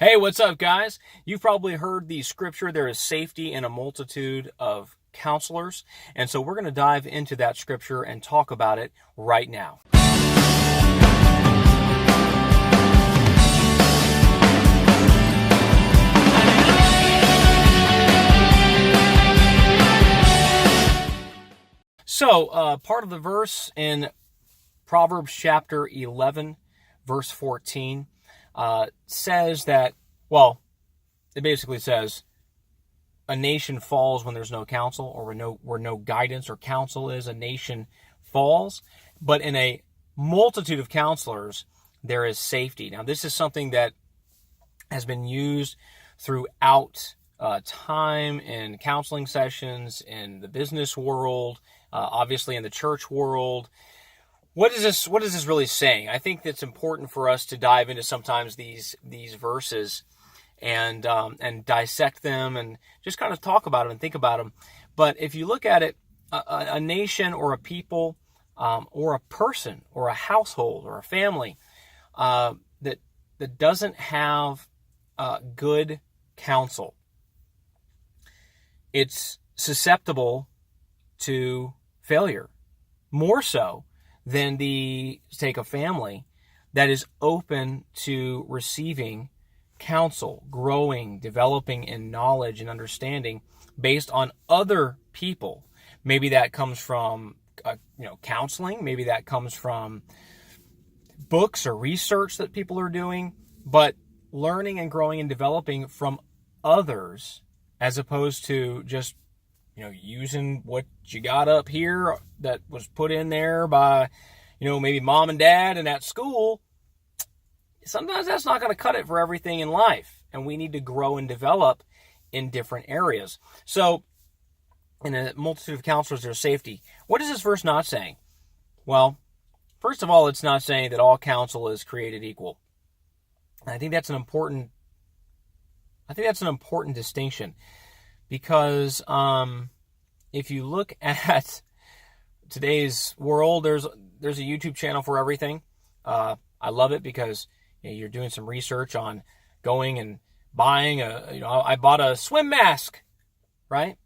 Hey, what's up, guys? You've probably heard the scripture, there is safety in a multitude of counselors. And so we're going to dive into that scripture and talk about it right now. So, part of the verse in Proverbs chapter 11, verse 14, says that, well, it basically says, a nation falls when there's no counsel, or where no guidance or counsel is, a nation falls. But in a multitude of counselors, there is safety. Now, this is something that has been used throughout time in counseling sessions, in the business world, obviously in the church world. What is this really saying? I think it's important for us to dive into sometimes these verses and dissect them and just kind of talk about them and think about them. But if you look at it, a nation or a people or a person or a household or a family that doesn't have good counsel, it's susceptible to failure, more so than take a family that is open to receiving counsel, growing, developing in knowledge and understanding based on other people. Maybe that comes from counseling, maybe that comes from books or research that people are doing, but learning and growing and developing from others as opposed to just using what you got up here that was put in there by, maybe mom and dad and at school. Sometimes that's not going to cut it for everything in life. And we need to grow and develop in different areas. So in a multitude of counselors, there's safety. What is this verse not saying? Well, first of all, it's not saying that all counsel is created equal. And I think that's an important distinction. Because if you look at today's world, there's a YouTube channel for everything. I love it because you're doing some research on going and buying I bought a swim mask, right?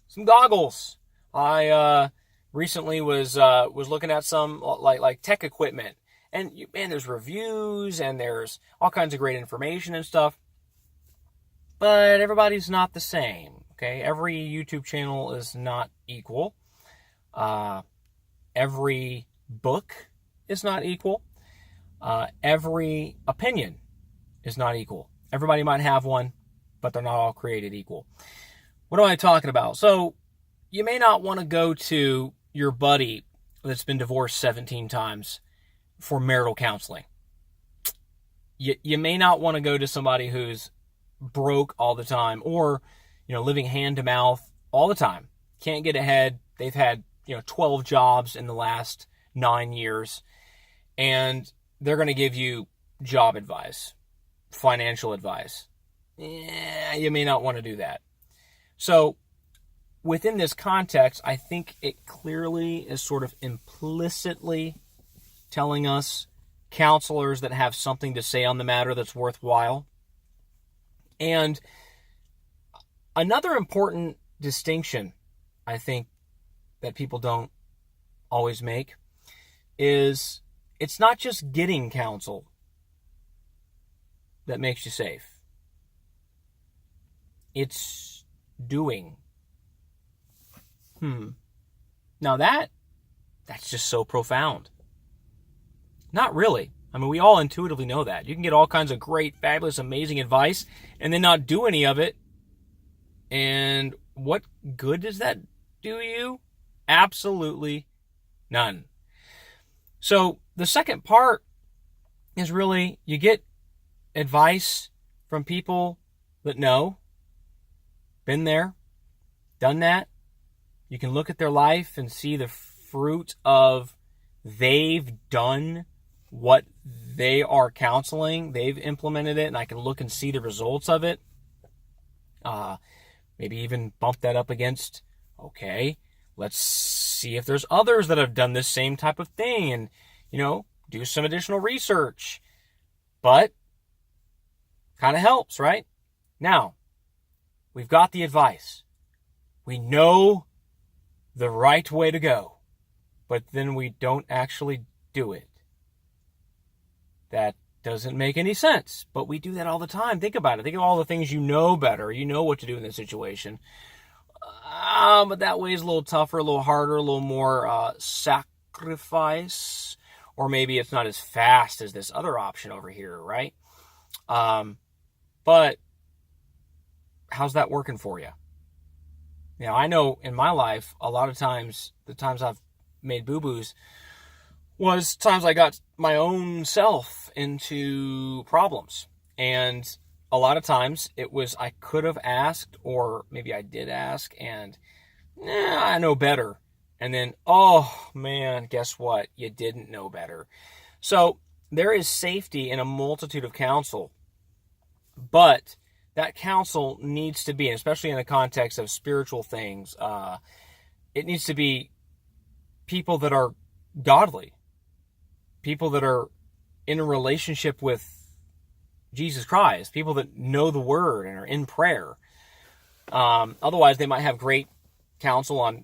Some goggles. I recently was looking at some like tech equipment, and there's reviews and there's all kinds of great information and stuff. But everybody's not the same. Okay, every YouTube channel is not equal. Every book is not equal. Every opinion is not equal. Everybody might have one, but they're not all created equal. What am I talking about? So you may not want to go to your buddy that's been divorced 17 times for marital counseling. You may not want to go to somebody who's broke all the time, or living hand to mouth all the time, can't get ahead. They've had 12 jobs in the last 9 years, and they're going to give you job advice, financial advice. You may not want to do that. So within this context, I think it clearly is sort of implicitly telling us counselors that have something to say on the matter that's worthwhile. And another important distinction, I think, that people don't always make is it's not just getting counsel that makes you safe. It's doing. Now that's just so profound. Not really. I mean, we all intuitively know that. You can get all kinds of great, fabulous, amazing advice and then not do any of it. And what good does that do you? Absolutely none. So the second part is really you get advice from people that know, been there, done that. You can look at their life and see the fruit of they've done what they are counseling. They've implemented it, and I can look and see the results of it. Maybe even bump that up against, okay, let's see if there's others that have done this same type of thing and, do some additional research. But Kind of helps, right? Now, we've got the advice. We know the right way to go, but then we don't actually do it. That doesn't make any sense, but we do that all the time. Think about it. Think of all the things you know better. You know what to do in this situation. But that way is a little tougher, a little harder, a little more sacrifice, or maybe it's not as fast as this other option over here, right? But how's that working for you? Now, I know in my life, a lot of times, the times I've made boo-boos was times I got my own self into problems. And a lot of times it was I could have asked, or maybe I did ask, and I know better. And then, oh man, guess what? You didn't know better. So there is safety in a multitude of counsel. But that counsel needs to be, especially in the context of spiritual things, it needs to be people that are godly, people that are in a relationship with Jesus Christ, people that know the Word and are in prayer. Otherwise, they might have great counsel on,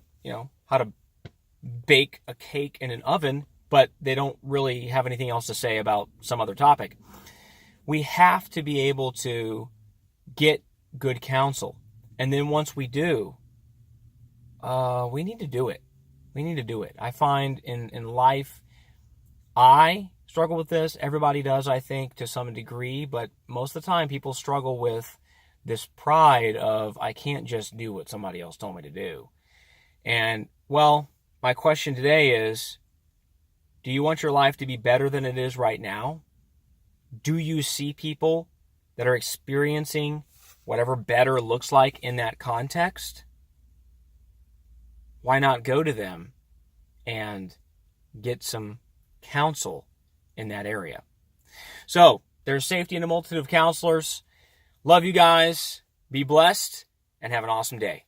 how to bake a cake in an oven, but they don't really have anything else to say about some other topic. We have to be able to get good counsel. And then once we do, we need to do it. We need to do it. I find in life, I struggle with this. Everybody does, I think, to some degree. But most of the time, people struggle with this pride of, I can't just do what somebody else told me to do. And, well, my question today is, do you want your life to be better than it is right now? Do you see people that are experiencing whatever better looks like in that context? Why not go to them and get some counsel in that area? So, there's safety in a multitude of counselors. Love you guys. Be blessed and have an awesome day.